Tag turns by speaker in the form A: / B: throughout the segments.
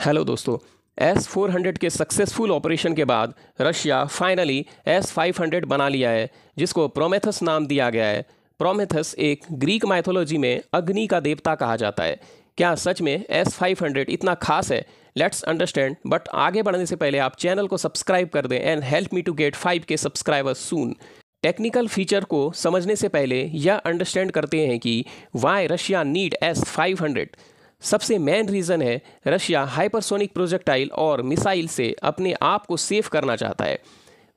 A: Hello दोस्तों। S-400 के successful operation के बाद रशिया फाइनली S-500 बना लिया है, जिसको प्रोमेथस नाम दिया गया है। प्रोमेथस एक ग्रीक माइथोलॉजी में अग्नि का देवता कहा जाता है। क्या सच में S-500 इतना खास है? Let's understand. बट आगे बढ़ने से पहले आप चैनल को सब्सक्राइब कर दें and help me to get 5K subscribers soon. Technical feature को समझने से पहले यह अंडरस्टैंड करते हैं कि वाई रशिया नीड S-500। सबसे मेन रीज़न है रशिया हाइपरसोनिक प्रोजेक्टाइल और मिसाइल से अपने आप को सेफ करना चाहता है।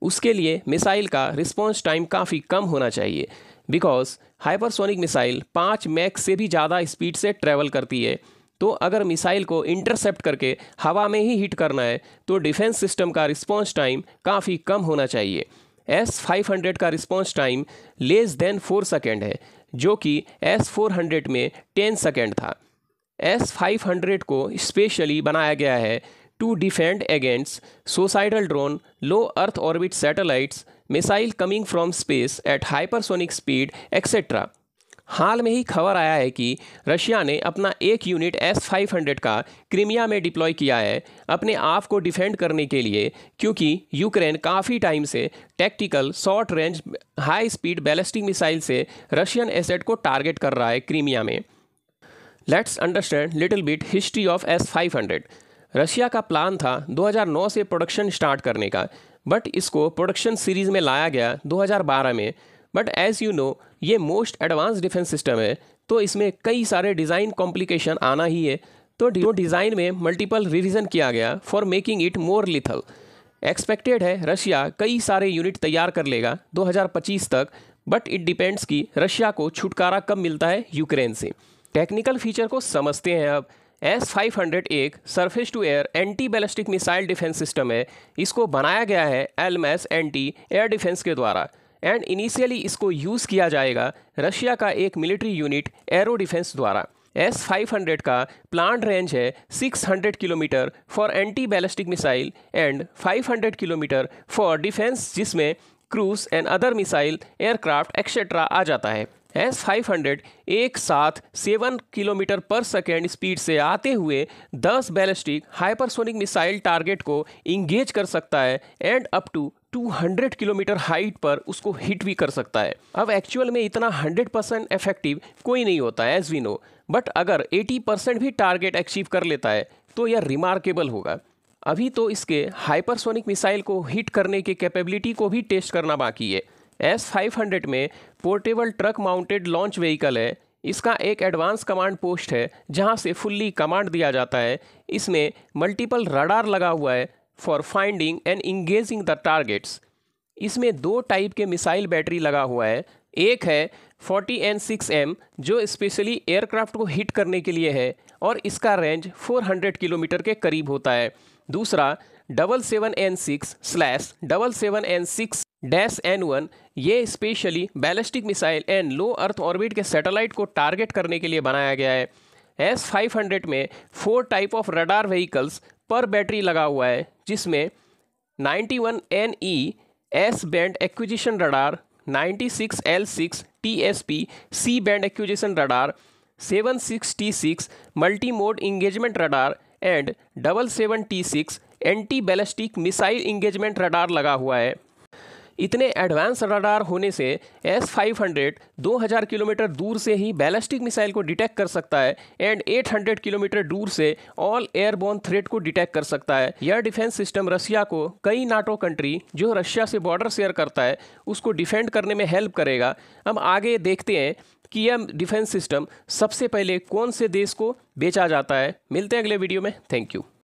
A: उसके लिए मिसाइल का रिस्पॉन्स टाइम काफ़ी कम होना चाहिए, बिकॉज हाइपरसोनिक मिसाइल 5 मैक से भी ज़्यादा स्पीड से ट्रैवल करती है। तो अगर मिसाइल को इंटरसेप्ट करके हवा में ही हिट करना है तो डिफेंस सिस्टम का रिस्पॉन्स टाइम काफ़ी कम होना चाहिए। S-500 का response time less than 4 second है, जो कि S-400 में 10 सेकेंड था। S-500 को स्पेशली बनाया गया है to defend against suicidal drone, low earth orbit satellites, missile coming from space at hypersonic speed etcetera. हाल में ही खबर आया है कि रशिया ने अपना एक यूनिट S-500 का क्रीमिया में डिप्लॉय किया है अपने आप को डिफेंड करने के लिए, क्योंकि यूक्रेन काफ़ी टाइम से tactical short range high speed ballistic missile से रशियन एसेट को टारगेट कर रहा है क्रीमिया में। Let's understand little bit history of S-500। Russia का प्लान था 2009 से प्रोडक्शन स्टार्ट करने का, बट इसको प्रोडक्शन सीरीज़ में लाया गया 2012 में। बट एज़ यू नो, ये मोस्ट एडवांस डिफेंस सिस्टम है, तो इसमें कई सारे डिज़ाइन कॉम्प्लिकेशन आना ही है। तो डिज़ाइन में मल्टीपल रिवीजन किया गया for making it more lethal. Expected है रशिया कई सारे यूनिट तैयार कर लेगा 2025 तक, बट इट डिपेंड्स कि रशिया को छुटकारा कब मिलता है यूक्रेन से। टेक्निकल फीचर को समझते हैं अब। S-500 एक surface to air anti ballistic missile defence system है। इसको बनाया गया है एलएमएस एंटी एयर डिफेंस के द्वारा, एंड इनिशियली इसको यूज़ किया जाएगा रशिया का एक मिलिट्री यूनिट एरो डिफेंस द्वारा। S-500 का प्लान रेंज है 600 kilometre for anti ballistic missile and 500 kilometre for defence, जिसमें cruise and other missile, aircraft etcetera आ जाता है। S-500 एक साथ 7 किलोमीटर पर सेकेंड स्पीड से आते हुए 10 बैलिस्टिक हाइपरसोनिक मिसाइल टारगेट को इंगेज कर सकता है and up to 200 kilometre height पर उसको हिट भी कर सकता है। अब एक्चुअल में इतना 100% इफेक्टिव कोई नहीं होता है एज वी नो, बट अगर 80% भी टारगेट अचीव कर लेता है तो यह रिमार्केबल होगा। अभी तो इसके हाइपरसोनिक मिसाइल को हिट करने के कैपेबिलिटी को भी टेस्ट करना बाकी है। S-500 में portable truck mounted launch vehicle है। इसका एक एडवांस कमांड पोस्ट है जहां से फुल्ली कमांड दिया जाता है। इसमें मल्टीपल रडार लगा हुआ है for finding and engaging the targets. इसमें 2 टाइप के मिसाइल बैटरी लगा हुआ है। एक है 40N6M जो स्पेशली एयरक्राफ्ट को हिट करने के लिए है और इसका रेंज 400 किलोमीटर के करीब होता है। दूसरा 77N6/77N6-N1, ये specially ballistic missile and low earth orbit के सैटेलाइट को टारगेट करने के लिए बनाया गया है। S-500 में 4 टाइप ऑफ रडार व्हीकल्स पर बैटरी लगा हुआ है, जिसमें 91NE S band acquisition radar, 96L6 TSP C band acquisition radar, 76T6 multi mode engagement radar and 77T6 anti ballistic missile engagement radar लगा हुआ है। इतने एडवांस रडार होने से S-500 2000 किलोमीटर दूर से ही बैलिस्टिक मिसाइल को डिटेक्ट कर सकता है एंड 800 किलोमीटर दूर से ऑल एयरबोर्न थ्रेट को डिटेक्ट कर सकता है। यह डिफेंस सिस्टम रशिया को कई नाटो कंट्री जो रशिया से बॉर्डर शेयर करता है उसको डिफेंड करने में हेल्प करेगा। अब आगे देखते हैं कि यह डिफेंस सिस्टम सबसे पहले कौन से देश को बेचा जाता है। मिलते हैं अगले वीडियो में। Thank you.